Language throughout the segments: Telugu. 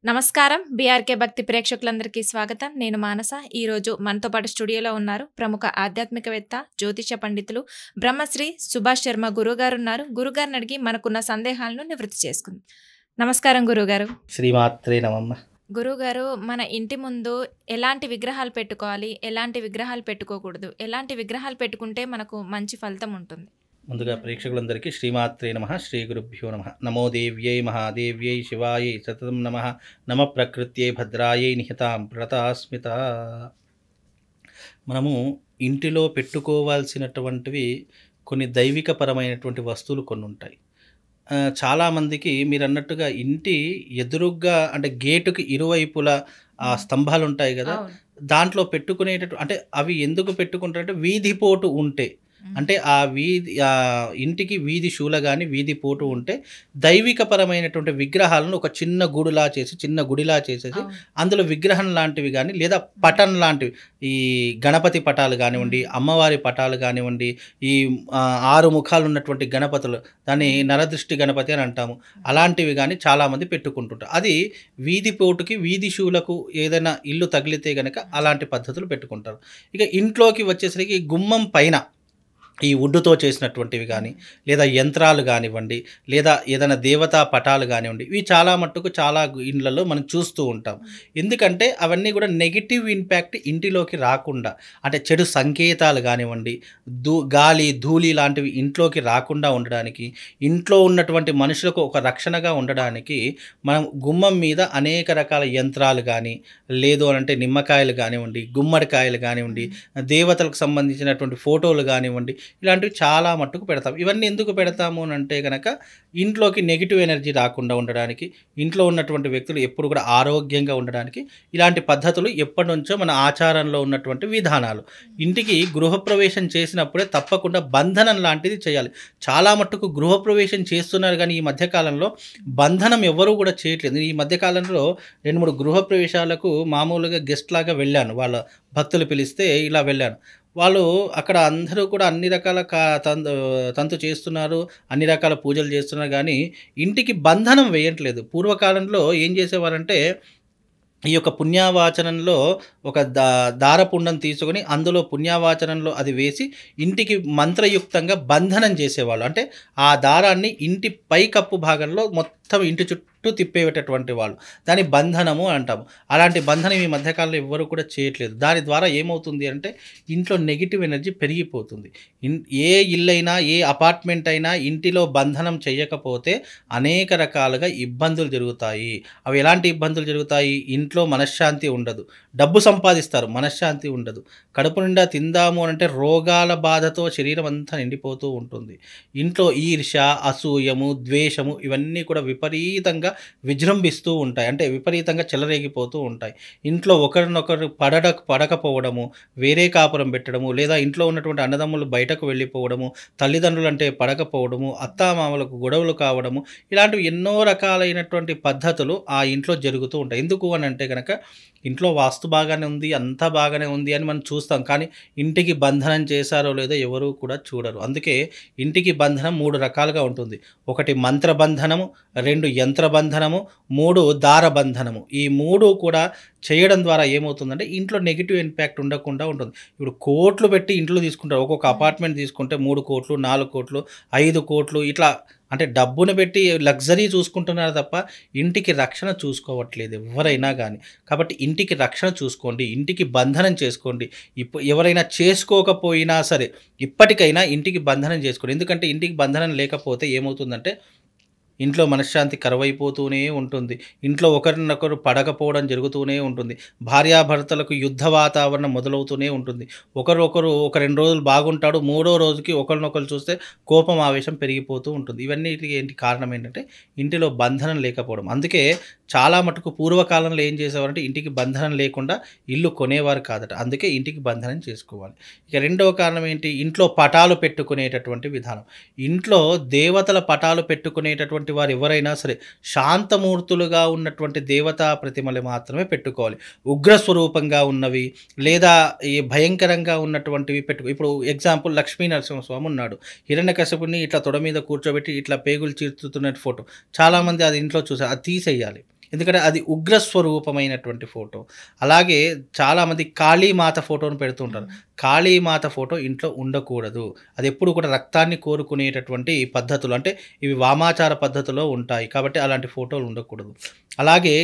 నమస్కారం. బీఆర్‌కే భక్తి ప్రేక్షకులందరికీ స్వాగతం. నేను మానస. ఈరోజు మనతో పాటు స్టూడియోలో ఉన్నారు ప్రముఖ ఆధ్యాత్మికవేత్త, జ్యోతిష పండితులు బ్రహ్మశ్రీ సుభాష్ శర్మ గురువుగారున్నారు. గురుగారిని అడిగి మనకున్న సందేహాలను నివృత్తి చేసుకుందాం. నమస్కారం గురువుగారు. శ్రీమాత్రే నమః. గురువుగారు, మన ఇంటి ముందు ఎలాంటి విగ్రహాలు పెట్టుకోవాలి, ఎలాంటి విగ్రహాలు పెట్టుకోకూడదు, ఎలాంటి విగ్రహాలు పెట్టుకుంటే మనకు మంచి ఫలితం ఉంటుంది? ముందుగా ప్రేక్షకులందరికీ శ్రీమాత్రే నమః, శ్రీ గురుభ్యో నమః. నమో దేవ్యై మహాదేవ్యై శివాయై సతతం నమః. నమ ప్రకృత్యై భద్రాయై నిహితాం ప్రతాస్మిత. మనము ఇంటిలో పెట్టుకోవాల్సినటువంటివి కొన్ని దైవికపరమైనటువంటి వస్తువులు కొన్ని ఉంటాయి. చాలామందికి మీరు అన్నట్టుగా ఇంటి ఎదురుగ్గా అంటే గేటుకి ఇరువైపులా ఆ స్తంభాలు ఉంటాయి కదా, దాంట్లో అంటే అవి ఎందుకు పెట్టుకుంటారంటే వీధి పోటు ఉంటే, అంటే ఇంటికి వీధి శూల కానీ వీధి పోటు ఉంటే దైవికపరమైనటువంటి విగ్రహాలను ఒక చిన్న గుడిలా చేసేసి అందులో విగ్రహం లాంటివి కానీ లేదా పటం లాంటివి, ఈ గణపతి పటాలు కానివ్వండి, అమ్మవారి పటాలు కానివ్వండి, ఈ 6 ముఖాలు ఉన్నటువంటి గణపతులు, దాన్ని నరదృష్టి గణపతి అని అంటాము, అలాంటివి కానీ చాలామంది పెట్టుకుంటుంటారు. అది వీధి పోటుకి వీధి శూలకు ఏదైనా ఇల్లు తగిలితే కనుక అలాంటి పద్ధతులు పెట్టుకుంటారు. ఇక ఇంట్లోకి వచ్చేసరికి గుమ్మం పైన ఈ వుడ్డుతో చేసినటువంటివి కానీ లేదా యంత్రాలు కానివ్వండి, లేదా ఏదైనా దేవతా పటాలు కానివ్వండి, ఇవి చాలా మట్టుకు చాలా ఇండ్లలో మనం చూస్తూ ఉంటాం. ఎందుకంటే అవన్నీ కూడా నెగిటివ్ ఇంపాక్ట్ ఇంటిలోకి రాకుండా, అంటే చెడు సంకేతాలు కానివ్వండి, గాలి ధూళి లాంటివి ఇంట్లోకి రాకుండా ఉండడానికి, ఇంట్లో ఉన్నటువంటి మనుషులకు ఒక రక్షణగా ఉండడానికి మనం గుమ్మం మీద అనేక రకాల యంత్రాలు కానీ, లేదు అనంటే నిమ్మకాయలు కానివ్వండి, గుమ్మడికాయలు కానివ్వండి, దేవతలకు సంబంధించినటువంటి ఫోటోలు కానివ్వండి, ఇలాంటివి చాలా మట్టుకు పెడతాం. ఇవన్నీ ఎందుకు పెడతాము అని అంటే కనుక ఇంట్లోకి నెగిటివ్ ఎనర్జీ రాకుండా ఉండడానికి, ఇంట్లో ఉన్నటువంటి వ్యక్తులు ఎప్పుడు కూడా ఆరోగ్యంగా ఉండడానికి ఇలాంటి పద్ధతులు ఎప్పటి నుంచో మన ఆచారంలో ఉన్నటువంటి విధానాలు. ఇంటికి గృహప్రవేశం చేసినప్పుడే తప్పకుండా బంధనం లాంటిది చేయాలి. చాలా మట్టుకు గృహప్రవేశం చేస్తున్నారు కానీ ఈ మధ్యకాలంలో బంధనం ఎవరూ కూడా చేయట్లేదు. ఈ మధ్యకాలంలో 2-3 గృహప్రవేశాలకు మామూలుగా గెస్ట్ లాగా వెళ్ళాను, వాళ్ళ భక్తులు పిలిస్తే ఇలా వెళ్ళాను. వాళ్ళు అక్కడ అందరూ కూడా అన్ని రకాల తంతు చేస్తున్నారు, అన్ని రకాల పూజలు చేస్తున్నారు, కానీ ఇంటికి బంధనం వేయట్లేదు. పూర్వకాలంలో ఏం చేసేవారంటే ఈ యొక్క పుణ్యావాచనంలో ఒక దారపుండం తీసుకొని అందులో పుణ్యావాచనంలో అది వేసి ఇంటికి మంత్రయుక్తంగా బంధనం చేసేవాళ్ళు. అంటే ఆ దారాన్ని ఇంటి పైకప్పు భాగంలో మొత్తం ఇంటి చుట్టూ తిప్పేటటువంటి వాళ్ళు, దాని బంధనము అంటాము. అలాంటి బంధనం ఈ మధ్యకాలంలో ఎవ్వరూ కూడా చేయట్లేదు. దాని ద్వారా ఏమవుతుంది అంటే ఇంట్లో నెగిటివ్ ఎనర్జీ పెరిగిపోతుంది. ఏ ఇల్లైనా ఏ అపార్ట్మెంట్ అయినా ఇంటిలో బంధనం చేయకపోతే అనేక రకాలుగా ఇబ్బందులు జరుగుతాయి. అవి ఎలాంటి ఇబ్బందులు జరుగుతాయి? ఇంట్లో మనశ్శాంతి ఉండదు, డబ్బు సంపాదిస్తారు, మనశ్శాంతి ఉండదు, కడుపు నిండా తిందాము అంటే రోగాల బాధతో శరీరం అంతా నిండిపోతూ ఉంటుంది. ఇంట్లో ఈర్ష్య, అసూయము, ద్వేషము ఇవన్నీ కూడా విపరీతంగా విజృంభిస్తూ ఉంటాయి, అంటే విపరీతంగా చెలరేగిపోతూ ఉంటాయి. ఇంట్లో ఒకరినొకరు పడకపోవడము, వేరే కాపురం పెట్టడము, లేదా ఇంట్లో ఉన్నటువంటి అన్నదమ్ములు బయటకు వెళ్ళిపోవడము, తల్లిదండ్రులు అంటే పడకపోవడము, అత్తామామలకు గొడవలు కావడము, ఇలాంటివి ఎన్నో రకాలైనటువంటి పద్ధతులు ఆ ఇంట్లో జరుగుతూ ఉంటాయి. ఎందుకు అని అంటే కనుక ఇంట్లో వాస్తు బాగానే ఉంది, అంతా బాగానే ఉంది అని మనం చూస్తాం, కానీ ఇంటికి బంధనం చేశారో లేదో ఎవరూ కూడా చూడరు. అందుకే ఇంటికి బంధనం 3 రకాలుగా ఉంటుంది. 1 మంత్రబంధనము, 2 యంత్రబంధనము, 3 దారబంధనము. ఈ 3 కూడా చేయడం ద్వారా ఏమవుతుందంటే ఇంట్లో నెగిటివ్ ఇంపాక్ట్ ఉండకుండా ఉంటుంది. ఇప్పుడు కోట్లు పెట్టి ఇంట్లో తీసుకుంటారు. ఒక్కొక్క అపార్ట్మెంట్ తీసుకుంటే 3 కోట్లు, 4 కోట్లు, 5 కోట్లు ఇట్లా, అంటే డబ్బును పెట్టి లగ్జరీ చూసుకుంటున్నారు తప్ప ఇంటికి రక్షణ చూసుకోవట్లేదు ఎవరైనా కానీ. కాబట్టి ఇంటికి రక్షణ చూసుకోండి, ఇంటికి బంధనం చేసుకోండి. ఎవరైనా చేసుకోకపోయినా సరే ఇప్పటికైనా ఇంటికి బంధనం చేసుకోండి. ఎందుకంటే ఇంటికి బంధనం లేకపోతే ఏమవుతుందంటే ఇంట్లో మనశ్శాంతి కరువైపోతూనే ఉంటుంది, ఇంట్లో ఒకరినొకరు పడకపోవడం జరుగుతూనే ఉంటుంది, భార్యాభర్తలకు యుద్ధ వాతావరణం మొదలవుతూనే ఉంటుంది. ఒక 2 రోజులు బాగుంటాడు, 3వ రోజుకి ఒకరినొకరు చూస్తే కోపం ఆవేశం పెరిగిపోతూ ఉంటుంది. ఇవన్నీ ఏంటి కారణం ఏంటంటే ఇంటిలో బంధనం లేకపోవడం. అందుకే చాలా మటుకు పూర్వకాలంలో ఏం చేసేవారంటే ఇంటికి బంధనం లేకుండా ఇల్లు కొనేవారు కాదట. అందుకే ఇంటికి బంధనం చేసుకోవాలి. ఇక రెండవ కారణం ఏంటి? ఇంట్లో పటాలు పెట్టుకునేటటువంటి విధానం. ఇంట్లో దేవతల పటాలు పెట్టుకునేటటువంటి వారు ఎవరైనా సరే శాంతమూర్తులుగా ఉన్నటువంటి దేవతా ప్రతిమలు మాత్రమే పెట్టుకోవాలి. ఉగ్రస్వరూపంగా ఉన్నవి లేదా ఈ భయంకరంగా ఉన్నటువంటివి ఇప్పుడు ఎగ్జాంపుల్ లక్ష్మీ నరసింహస్వామి ఉన్నాడు, హిరణ్యకశిపుని ఇట్లా తొడ మీద కూర్చోబెట్టి ఇట్లా పేగులు చీర్చుతున్న ఫోటో చాలామంది అది ఇంట్లో చూసారు, అది తీసేయాలి. ఎందుకంటే అది ఉగ్రస్వరూపమైనటువంటి ఫోటో. అలాగే చాలామంది కాళీమాత ఫోటోను పెడుతుంటారు. కాళీమాత ఫోటో ఇంట్లో ఉండకూడదు. అది ఎప్పుడు కూడా రక్తాన్ని కోరుకునేటటువంటి పద్ధతులు, అంటే ఇవి వామాచార పద్ధతిలో ఉంటాయి. కాబట్టి అలాంటి ఫోటోలు ఉండకూడదు. అలాగే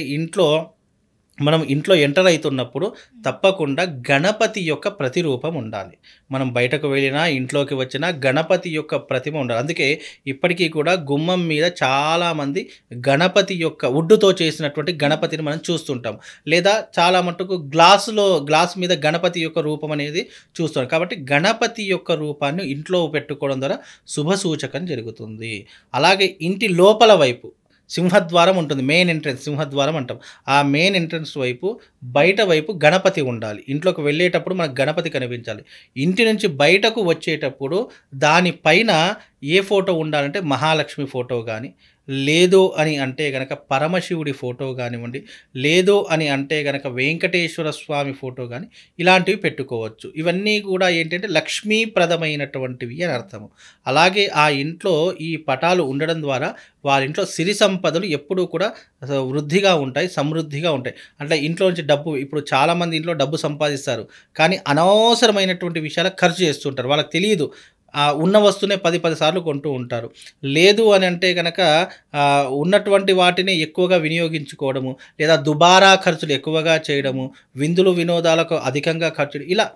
మనం ఇంట్లో ఎంటర్ అవుతున్నప్పుడు తప్పకుండా గణపతి యొక్క ప్రతిరూపం ఉండాలి. మనం బయటకు వెళ్ళినా, ఇంట్లోకి వచ్చినా గణపతి యొక్క ప్రతిమ ఉండాలి. అందుకే ఇప్పటికీ కూడా గుమ్మం మీద చాలామంది గణపతి యొక్క వుడ్డుతో చేసినటువంటి గణపతిని మనం చూస్తుంటాం. లేదా చాలా మటుకు గ్లాస్ మీద గణపతి యొక్క రూపం అనేది చూస్తాం. కాబట్టి గణపతి యొక్క రూపాన్ని ఇంట్లో పెట్టుకోవడం ద్వారా శుభ సూచకం జరుగుతుంది. అలాగే ఇంటి లోపల వైపు సింహద్వారం ఉంటుంది. మెయిన్ ఎంట్రన్స్ సింహద్వారం అంటాం. ఆ మెయిన్ ఎంట్రన్స్ వైపు బయట వైపు గణపతి ఉండాలి. ఇంట్లోకి వెళ్ళేటప్పుడు మనకు గణపతి కనిపించాలి. ఇంటి నుంచి బయటకు వచ్చేటప్పుడు దానిపైన ఏ ఫోటో ఉండాలంటే మహాలక్ష్మి ఫోటో కానీ, లేదు అని అంటే గనక పరమశివుడి ఫోటో కానివ్వండి, లేదు అని అంటే గనక వెంకటేశ్వర స్వామి ఫోటో కానీ, ఇలాంటివి పెట్టుకోవచ్చు. ఇవన్నీ కూడా ఏంటంటే లక్ష్మీప్రదమైనటువంటివి అని అర్థము. అలాగే ఆ ఇంట్లో ఈ పటాలు ఉండడం ద్వారా వారింట్లో సిరి సంపదలు ఎప్పుడూ కూడా వృద్ధిగా ఉంటాయి, సమృద్ధిగా ఉంటాయి. అంటే ఇంట్లో నుంచి డబ్బు, ఇప్పుడు చాలామంది ఇంట్లో డబ్బు సంపాదిస్తారు, కానీ అనవసరమైనటువంటి విషయాలకు ఖర్చు చేస్తుంటారు. వాళ్ళకి తెలియదు. ఉన్న వస్తువునే 10 సార్లు కొంటూ ఉంటారు. లేదు అని అంటే గనక ఉన్నటువంటి వాటిని ఎక్కువగా వినియోగించుకోవడము, లేదా దుబారా ఖర్చులు ఎక్కువగా చేయడము, విందులు వినోదాలకు అధికంగా ఖర్చు, ఇలా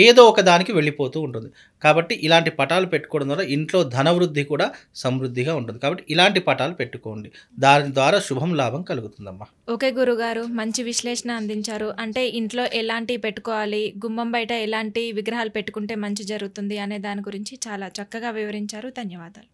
ఏదో ఒక దానికి వెళ్ళిపోతూ ఉంటుంది. కాబట్టి ఇలాంటి పటాలు పెట్టుకోవడం ద్వారా ఇంట్లో ధనవృద్ధి కూడా సమృద్ధిగా ఉంటుంది. కాబట్టి ఇలాంటి పటాలు పెట్టుకోండి. దాని ద్వారా శుభం లాభం కలుగుతుందమ్మా. ఓకే గురుగారు, మంచి విశ్లేషణ అందించారు. అంటే ఇంట్లో ఎలాంటి పెట్టుకోవాలి, గుమ్మం బయట ఎలాంటి విగ్రహాలు పెట్టుకుంటే మంచి జరుగుతుంది అనే దాని గురించి చాలా చక్కగా వివరించారు. ధన్యవాదాలు.